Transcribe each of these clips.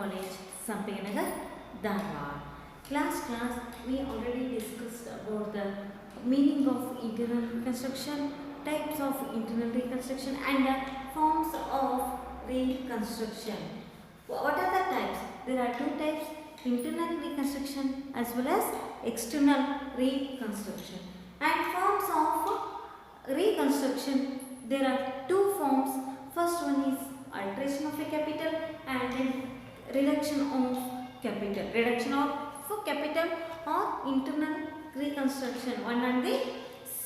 College, Sampinagar, Dharwad. Last class we already discussed about the meaning of internal reconstruction, types of internal reconstruction and the forms of reconstruction. What are the types? There are two types, internal reconstruction as well as external reconstruction. And forms of reconstruction, there are two forms. First one is alteration of a capital and then reduction of capital. Reduction of capital or internal reconstruction, one and the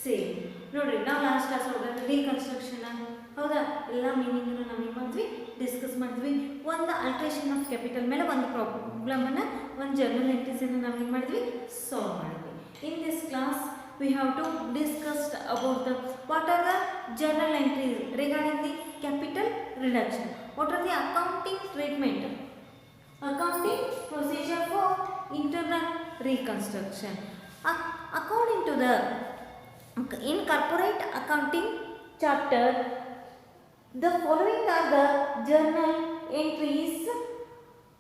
same. ನೋಡ್ರಿ ನಾವು last class ಒಳಗೆ reconstruction ಹೌದಾ ಎಲ್ಲ ಮೀನಿಂಗನ್ನು ನಾವು ಏನು ಮಾಡಿದ್ವಿ discuss ಮಾಡಿದ್ವಿ. ಒಂದು ಅಲ್ಟ್ರೇಷನ್ ಆಫ್ ಕ್ಯಾಪಿಟಲ್ ಮೇಲೆ ಒಂದು ಪ್ರಾಬ್ಲಮನ್ನು ಒಂದು ಜರ್ನಲ್ ಎಂಟ್ರೀಸನ್ನು ನಾವು ಏನು ಮಾಡಿದ್ವಿ ಸಾಲ್ವ್ ಮಾಡಿದ್ವಿ. In this class we have to discuss about the what are the journal entries regarding the capital reduction. What are the accounting treatment, accounting procedure for internal reconstruction. According to the in corporate accounting chapter, the following are the journal entries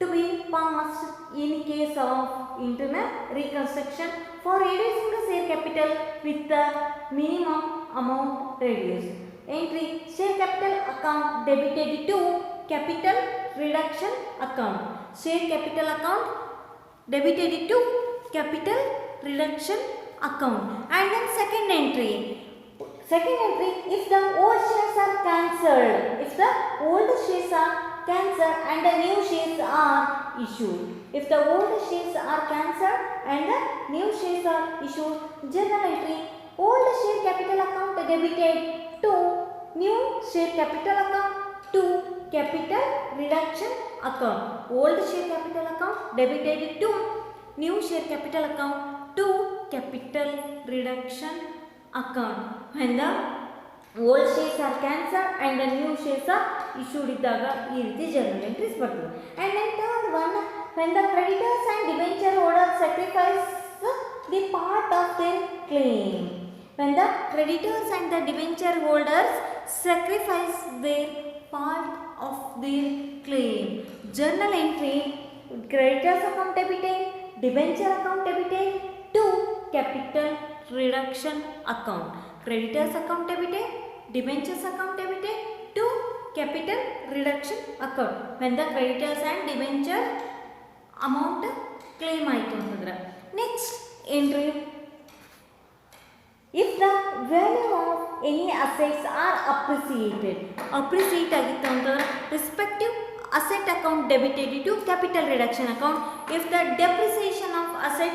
to be passed in case of internal reconstruction for reducing the share capital with the minimum amount reduced. Entry: share capital account debited to capital reduction account. Share capital account debited to capital reduction account. And then second entry, if the old shares are cancelled, if the old shares are cancelled and the new shares are issued. If the old shares are cancelled and the new shares are issued, journal entry: old share capital account debited to new share capital account to capital reduction account. Old share capital account debited to new share capital account to capital reduction account. When the old shares are cancelled and the new shares are issued ಇದ್ದಾಗ ಈ ರೀತಿ journal entries ಬರ್ತದೆ. And then third one, when the creditors and debenture holders sacrifice the part of their claim. When the creditors and the debenture holders sacrifice their part of their claim. Journal entry: creditors account debited, debenture account debited to capital reduction account. Creditors account debited, debentures account debited to capital reduction account. When the creditors and debenture amount claim ಆಯಿತು ಅಂತಂದ್ರೆ. Next entry: if the value of any assets are appreciated ಆಗಿತ್ತು ಅಂತಂದ್ರೆ respective asset account debited to capital reduction account. If the depreciation of asset,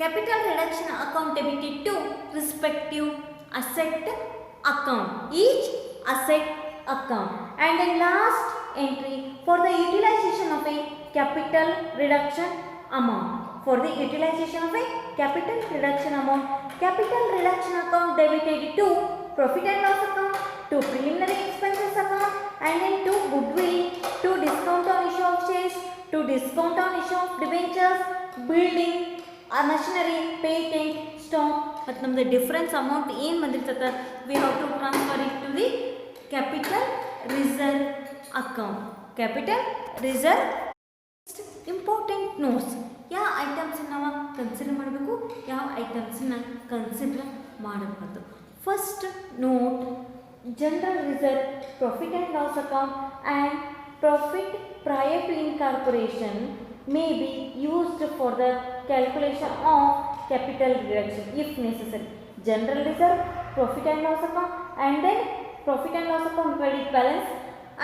capital reduction account debited to respective asset account, each asset account. And the last entry: for the utilization of a capital reduction amount. For the utilization of a capital reduction amount, capital reduction account debited to profit and loss account, to preliminary expenses account, and then to goodwill, to discount on issue of shares, to discount on issue of debentures, building, machinery, patent, stock. ಮತ್ತು ನಮ್ಮದು difference amount ಏನು ಬಂದಿರ್ತದೆ, we have to transfer it to the capital reserve account. Capital reserve. Important notes: ಯಾವ ಐಟಮ್ಸನ್ನು ನಾವು consider ಮಾಡಬೇಕು, ಯಾವ ಐಟಮ್ಸನ್ನು ಕನ್ಸಿಡರ್ ಮಾಡಬಾರ್ದು. First note: general reserve, profit and loss account and profit prior to incorporation may be used for the calculation of capital reduction if necessary. General reserve, profit and loss account, and then profit and loss account credit balance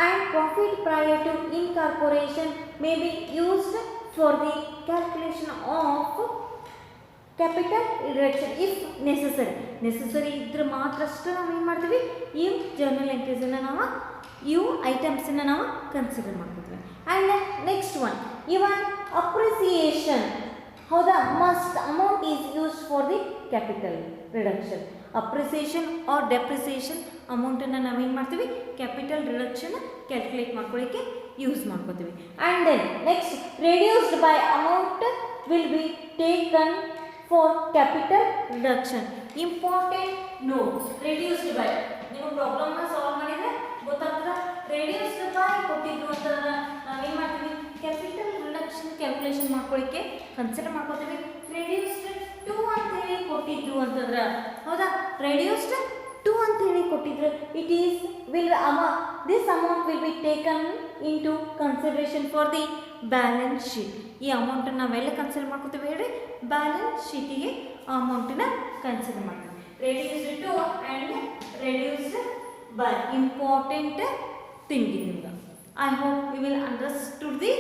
and profit prior to incorporation may be used for the calculation of capital reduction if necessary. Necessary ಇದ್ರೆ ಮಾತ್ರ ಅಷ್ಟೇ ನಾವು ಏನು ಮಾಡ್ತೀವಿ, ಈ journal ಎಂಟ್ರೀಸನ್ನು ನಾವು ಇವು ಐಟಮ್ಸನ್ನು ನಾವು ಕನ್ಸಿಡರ್ ಮಾಡ್ಕೊತೀವಿ. And next one, even appreciation ಹೌದಾ, must amount is used for the capital reduction. Appreciation or depreciation ಅಮೌಂಟನ್ನು ನಾವೇನು ಮಾಡ್ತೀವಿ, ಕ್ಯಾಪಿಟಲ್ ರಿಡಕ್ಷನ್ ಕ್ಯಾಲ್ಕುಲೇಟ್ ಮಾಡ್ಕೊಳ್ಳಿಕ್ಕೆ ಯೂಸ್ ಮಾಡ್ಕೋತೀವಿ. And then next, reduced by amount will be taken for capital reduction. Important note: reduced by, ನೀವು ಪ್ರಾಬ್ಲಮ್ನ solve ಮಾಡಿದರೆ ಗೊತ್ತಾಗ್ತದೆ. Reduced by ಕೊಟ್ಟಿದ್ರು ಅಂತಂದ್ರೆ ನಾವೇನು ಮಾಡ್ತೀವಿ, capital ಮಾಡ್ಕೊಳ್ಳಿಕ್ಕೆ ಕನ್ಸಿಡರ್ ಮಾಡ್ಕೋತೀವಿ. ರೆಡ್ಯೂಸ್ಡ್ ಟು ಅಂತ ಹೇಳಿ ಕೊಟ್ಟಿದ್ರು ಅಂತಂದ್ರೆ ಹೌದಾ, ರೆಡ್ಯೂಸ್ಡ್ ಟು ಅಂತ ಹೇಳಿ ಕೊಟ್ಟಿದ್ರು, it is will this amount will be taken into consideration for the balance sheet. ಈ ಅಮೌಂಟನ್ನು ನಾವೆಲ್ಲ ಕನ್ಸಿಡರ್ ಮಾಡ್ಕೋತೀವಿ ಹೇಳಿ, ಬ್ಯಾಲೆನ್ಸ್ ಶೀಟಿಗೆ ಆ ಅಮೌಂಟನ್ನು ಕನ್ಸಿಡರ್ ಮಾಡ್ತೀವಿ. Reduced to and reduced by important thing ಇದರಿಂದ. I hope you will understood the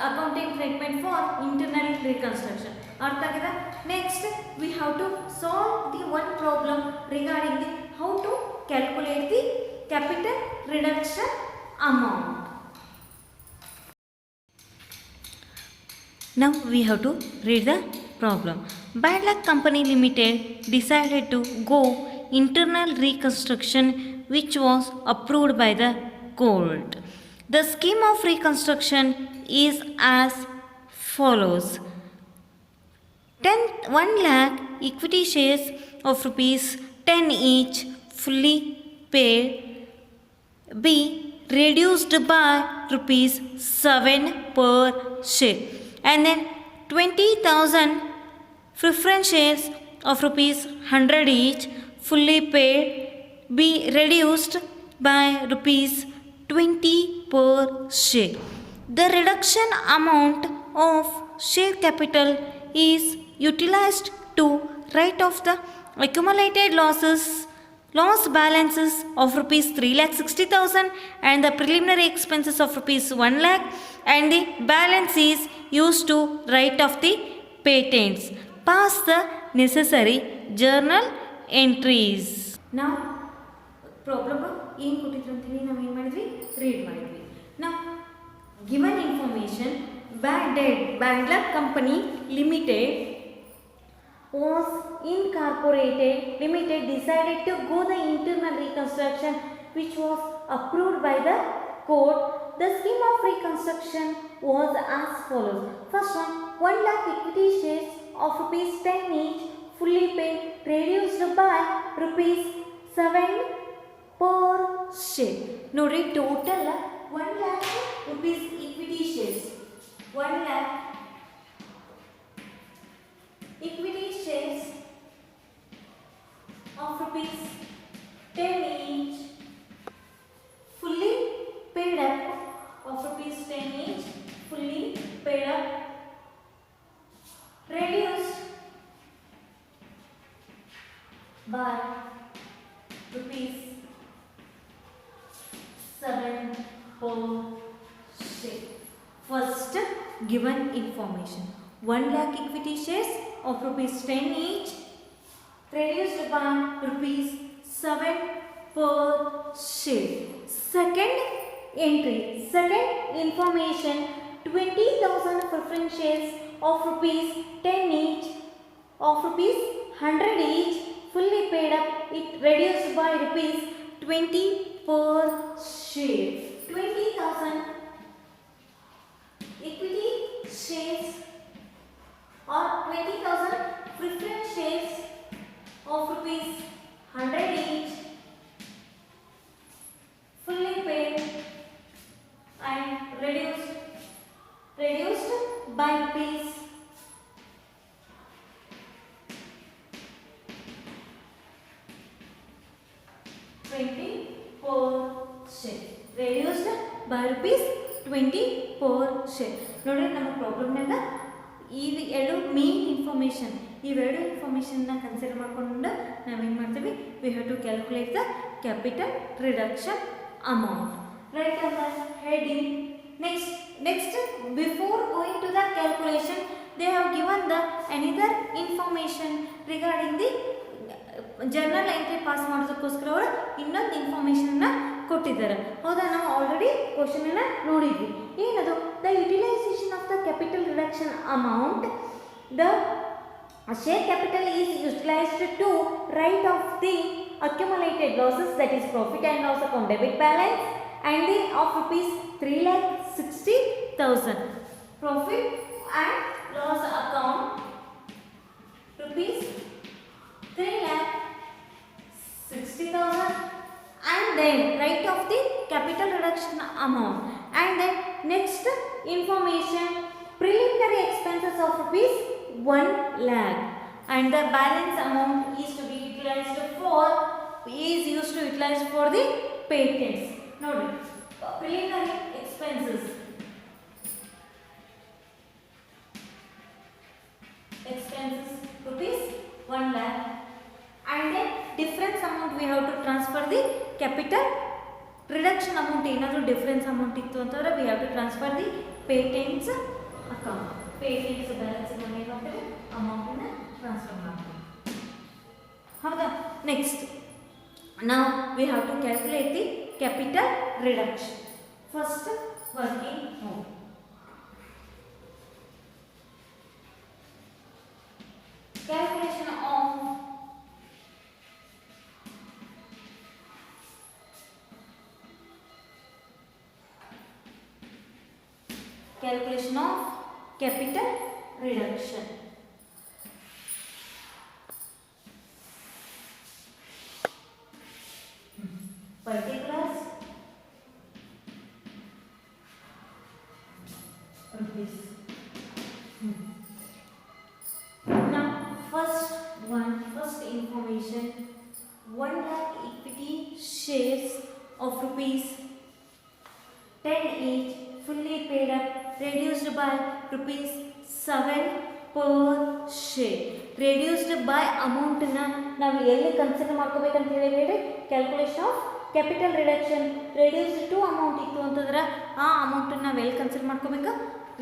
accounting treatment for internal reconstruction. ಅರ್ಥ ಆಗಿದೆ. Next we have to solve the one problem regarding the how to calculate the capital reduction amount. Now we have to read the problem. Bad Luck Company Limited decided to go internal reconstruction, which was approved by the court. The scheme of reconstruction is as follows: 1 lakh equity shares of rupees 10 each, fully paid, be reduced by rupees 7 per share, and then 20,000 preference shares of rupees 100 each, fully paid, be reduced by rupees 20 per share. The reduction amount of share capital is utilized to write off the accumulated loss balances of rupees 3,60,000 and the preliminary expenses of rupees 1 lakh, and the balance is used to write off the patents. Pass the necessary journal entries. Now problem ಏನು ಕೊಟ್ಟಿದ್ರು ಅಂತೇಳಿ ನಾವು ಏನು ಮಾಡಿದ್ವಿ, read ಮಾಡಿದ್ವಿ. ನಾವು given information, Bad Luck Company Limited was incorporated limited decided to go the internal reconstruction, which was approved by the court. The scheme of reconstruction was as follows. First one, 1 lakh equity shares of rupees 10 each, fully paid, reduced by rupees 7 per share. ನೋಡಿ total 1 lakh rupees equity shares, 1 lakh equity shares of rupees 10 each, fully paid up, of rupees 10 each, fully paid up, reduced by rupees 7 per share. First, given information, 1 lakh equity shares of rupees 10 each, reduced by rupees 7 per share. Second entry, second information, 20,000 preference shares of rupees 10 each, of rupees 100 each, fully paid up, it reduced by rupees 20 per share. 20,000 equity shares or 20,000 preference shares of rupees 100 each, fully paid and reduced by rupees 20 per share. Reduced by rupees 20 per share. ನೋಡಿ ನಮ್ಮ ಪ್ರಾಬ್ಲಮ್ನಾಗ ಎರಡು main information, ಇವೆರಡು ಇನ್ಫಾರ್ಮೇಷನ್ನ consider ಮಾಡಿಕೊಂಡು ನಾವೇನು ಮಾಡ್ತೀವಿ, we have to calculate the capital reduction amount. Right on the heading. Next, before going to the calculation, they have given the another information regarding the journal entry pass ಮಾಡೋದಕ್ಕೋಸ್ಕರ ಅವರು ಇನ್ನೊಂದು ಇನ್ಫಾರ್ಮೇಷನ್ನ ಕೊಟ್ಟಿದ್ದಾರೆ. ಹೌದಾ, ನಾವು ಆಲ್ರೆಡಿ ಕ್ವಶನನ್ನು ನೋಡಿದ್ವಿ. ಏನದು? The utilisation of the capital reduction amount, the share capital is utilized to write off the accumulated losses, that is profit and loss account debit balance, and the of rupees 3,60,000. Profit and loss account rupees 3,60,000, and then write off the capital reduction amount. And then next information, preliminary expenses of rupees 1 lakh, and the balance amount is to be utilized for the patents. Nodi, preliminary expenses rupees 1 lakh, and then difference amount we have to transfer the capital reduction amount. Enadru difference amount ittu antandre we have to transfer the patents account. Patents balance money ಮಾಡ್ತಾರೆ, amount ಅನ್ನು transfer ಮಾಡ್ತಾರೆ. ಹೌದಾ? Next, now we have to calculate the capital reduction. First, working note. Calculation of capital reduction. Particulars rupees. Now first information, 1 lakh equity shares of rupees 10 each fully paid up, reduced by rupees 7 per share. Reduced by amount na ನಾವು ಎಲ್ಲಿ consider ಮಾಡ್ಕೋಬೇಕು ಅಂತ ಹೇಳಿ calculation of capital reduction. Reduced to amount ಇತ್ತು ಅಂತಂದ್ರೆ ಆ ಅಮೌಂಟನ್ನು ನಾವು ಎಲ್ಲಿ ಕನ್ಸಿಡರ್ ಮಾಡ್ಕೋಬೇಕು?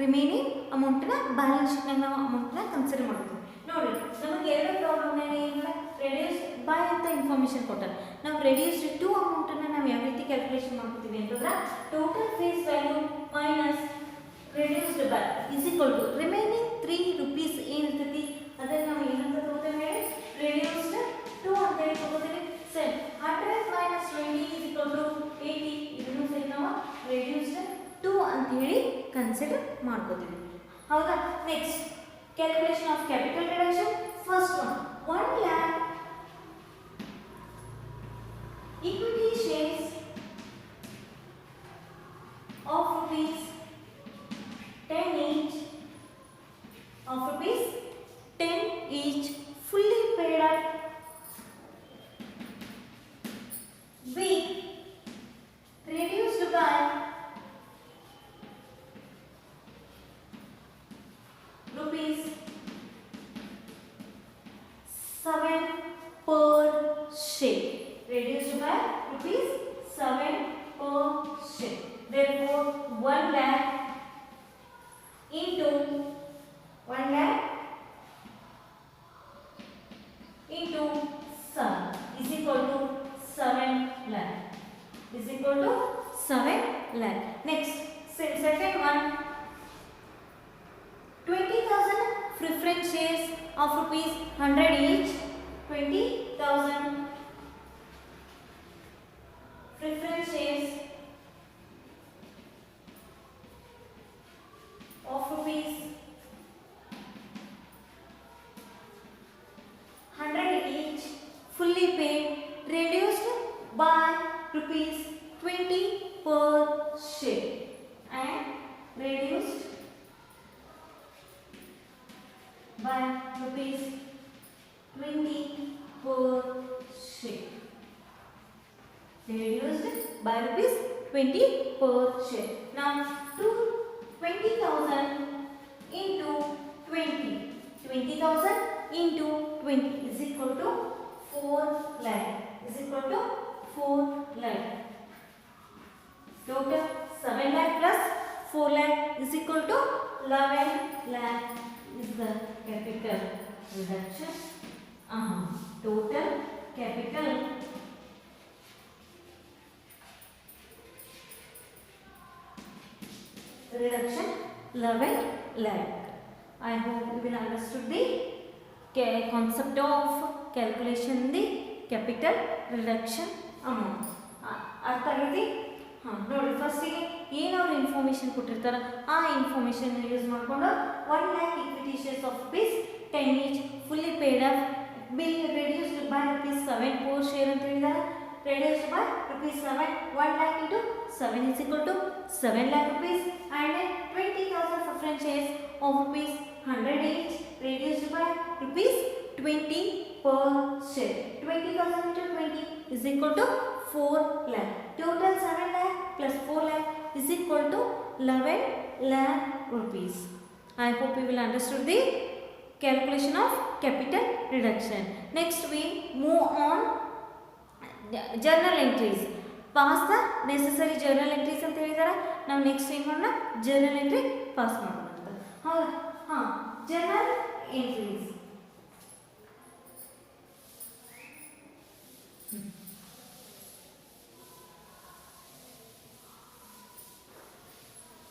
ರಿಮೈನಿಂಗ್ ಅಮೌಂಟನ್ನ ಬ್ಯಾಲೆನ್ಸ್ ಶೀಟ್ನಾಗ ನಾವು ಅಮೌಂಟನ್ನ ಕನ್ಸಿಡರ್ ಮಾಡ್ತೀವಿ. ನೋಡಿ, ನಮಗೆ ಎರಡು ಪ್ರಾಬ್ಲಮ್ನಾಗ ಏನಿಲ್ಲ, ರೆಡ್ಯೂಸ್ ಬೈ ಅಂತ ಇನ್ಫಾರ್ಮೇಷನ್ ಕೊಟ್ಟಾರೆ. ನಾವು ರೆಡ್ಯೂಸ್ಡ್ ಟು ಅಮೌಂಟನ್ನು ನಾವು ಯಾವ ರೀತಿ ಕ್ಯಾಲ್ಕುಲೇಷನ್ ಮಾಡ್ಕೊತೀವಿ ಅಂತಂದ್ರೆ total face value minus reduced by is equal to remaining 3 rupees ಏನಿರ್ತೈತಿ ಅದನ್ನು ನಾವು ಏನಂತ ತಗೋತೇವೆ ಹೇಳಿ? ರೆಡ್ಯೂಸ್ಡ್ ಟು ಅಂತ ಹೇಳಿ ತಗೋತೀವಿ. ಸರಿ, 100 minus 20 is equal to 80. ಇದನ್ನು ಸರಿ ನಾವು ರೆಡ್ಯೂಸ್ಡ್ ಟು ಅಂತ ಹೇಳಿ ಕನ್ಸಿಡರ್ ಮಾಡ್ಕೋತೀವಿ. ಹೌದಾ? Next, calculation of capital reduction. First one, 1 lakh equity shares of rupees 10 each, of rupees 10 each fully paid up, be reduced by rupees 7 per share. Reduced by rupees 7 per share. Therefore, 1 lakh into 1 lakh into 7 is equal to 7 lakh. Is equal to 7 lakh. Next, second one, 20,000 preference shares of rupees 100 each. 20,000 preference shares of rupees 100 each fully paid, reduced by rupees 20 per share, and reduced by rupees 20 per share. Reduced by rupees 20 per share. Now, 20,000 into 20. 20,000 into 20 is equal to 4 lakh. Is equal to 4 lakh. Total 7 lakh plus 4 lakh is equal to 11 lakh is the capital reduction. Total capital reduction 11 lakh. I hope you will understood the concept of calculation the capital reduction amount. ಅರ್ಥ ಆಗೈತಿ? ನೋಡಿ, ಫಸ್ಟಿಗೆ ಏನವ್ರು information ಕೊಟ್ಟಿರ್ತಾರೆ ಆ information use ಮಾಡಿಕೊಂಡು 1 lakh equity shares of rupees 10 each fully paid up, be reduced by rupees 7 per share ಅಂತ ಹೇಳಿದ್ದಾರೆ. reduced by rupees 7. 1 lakh into 7 is equal to 7 lakh rupees, and then 20,000 preference shares of rupees 100 each reduced by rupees 20 per share. 20,000 into 20 is equal to 4 lakh. Total 7 lakh plus 4 lakh is equal to 11 lakh rupees. I hope you will understood the calculation of capital reduction. Next we move on journal entries. Pass the necessary journal entries ಅಂತ ಹೇಳಿದಾರೆ. ನಾವು next ಏನು ಮಾಡೋಣ, journal entry pass ಮಾಡೋಣ ಅಂತ. ಹೌದಾ? journal entries.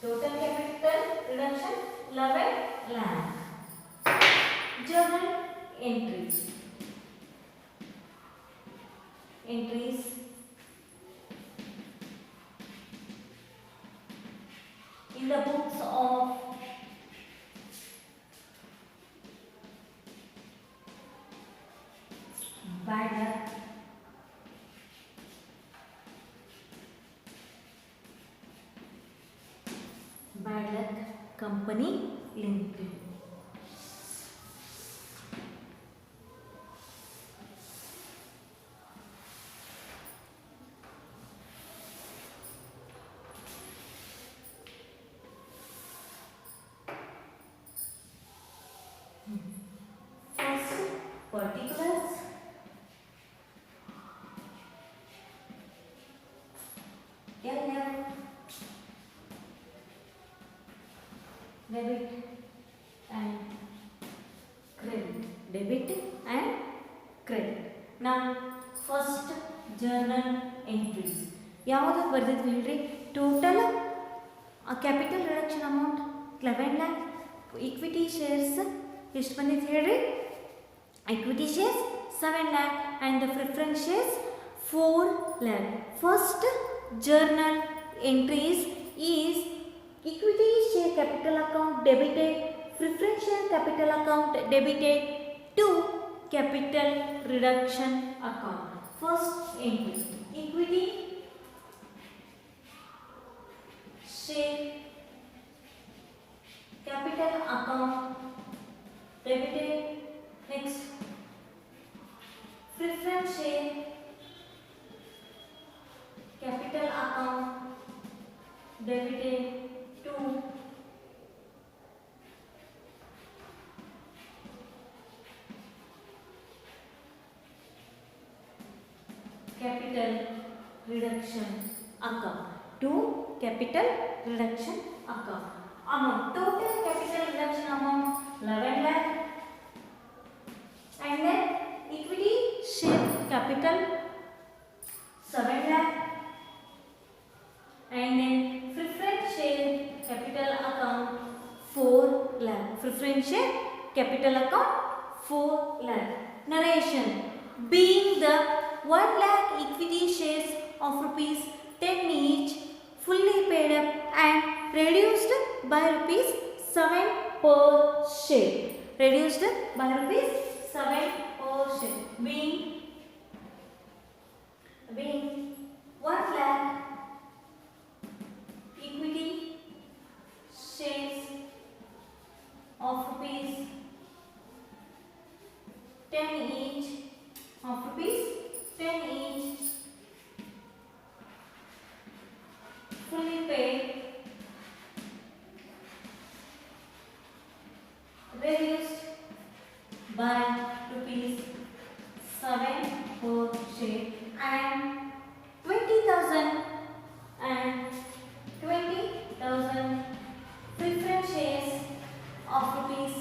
Total capital reduction 11 lakh. Journal entries. Entries in the books of bad luck, company limited. First, particulars. Debit and credit. Debit and credit. Now, first journal entries. ಯಾವುದು ಬರೆದಿದ್ವಿ ಹೇಳ್ರಿ? Total capital reduction amount 11 lakh. Equity shares ಎಷ್ಟು ಬಂದಿತ್ತು ಹೇಳ್ರಿ? equity shares 7 lakh and the preference shares 4 lakh. First journal entries is equity share capital account debited, preference share capital account debited to capital reduction account. First entry, equity share capital account debited. Next, preference share capital account debited to capital reduction account. To capital reduction account. Amount, total capital reduction amount 11 lakh. And then equity share capital 7 lakh, and then preference share capital account 4 lakh. Preference share capital account 4 lakh. Narration: being the 1 lakh equity shares of rupees 10 each fully paid up and reduced by rupees 7 per share. Reduced by rupees 7 per share. Being 1 lakh equity shares of rupees 10 each, of rupees 10 each, fully paid, reduced by rupees 7 per share, and 20,000 preference shares of rupees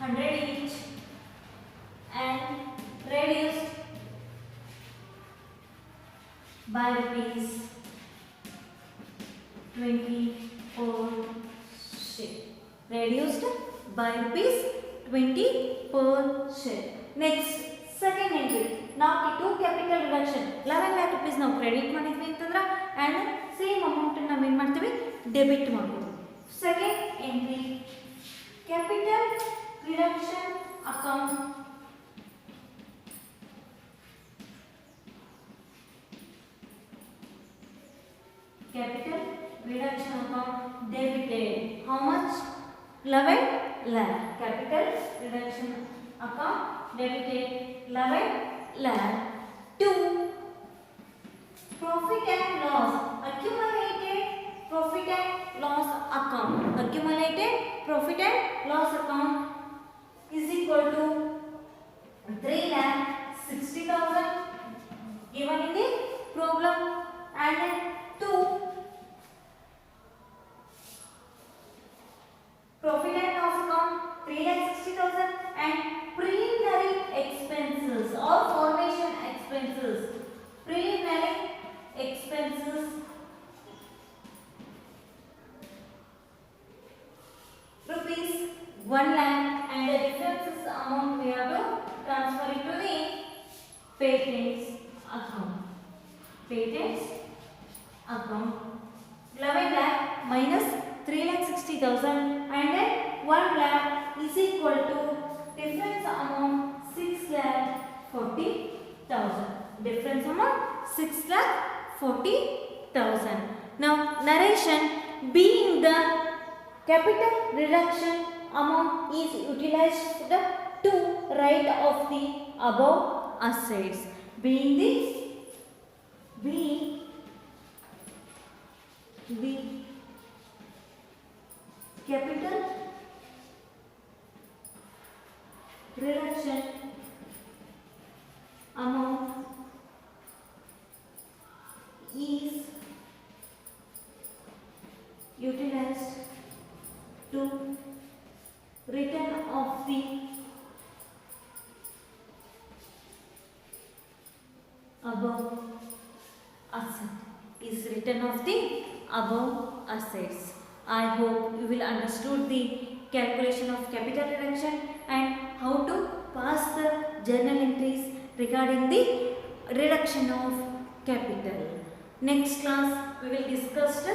100 each and reduced by rupees 20 per share. Reduced by rupees 20 per share. Next, second entry. Now to capital reduction 11 lakh rupees ನಾವು credit ಮಾಡಿದ್ವಿ ಅಂತಂದ್ರೆ and same amount ನಾವು ಏನು ಮಾಡ್ತೀವಿ, debit ಮಾಡ್ತೀವಿ. Second entry, capital reduction account capital reduction account debited. How much? 11 lakh. Capital reduction account debited 11 lakh. 2. Profit and loss. Accumulated profit and loss account. Accumulated profit and loss account is equal to 3,60,000 given in the problem, and then 2. Profit and loss account 3,60,000 and preliminary expenses or formation expenses. Preliminary expenses rupees 1 lakh, and the difference is amount we have to transfer it to the patents account. Patents account 11 lakh minus 3,60,000 and then 1 lakh is equal to difference amount 6,40,000. Difference amount 6,40,000. Now narration: being the capital reduction amount is utilized to write off the above assets. Being the capital reduction amount is utilized to return of the above asset. Is written of the above assets. I hope you will understood the calculation of capital reduction and how to pass the journal entries regarding the reduction of capital. Next class we will discuss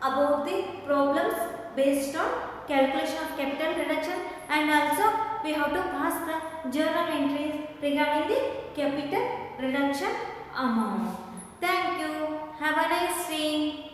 about the problems based on calculation of capital reduction, and also we have to pass the journal entries regarding the capital reduction amount. Thank you. Have a nice day.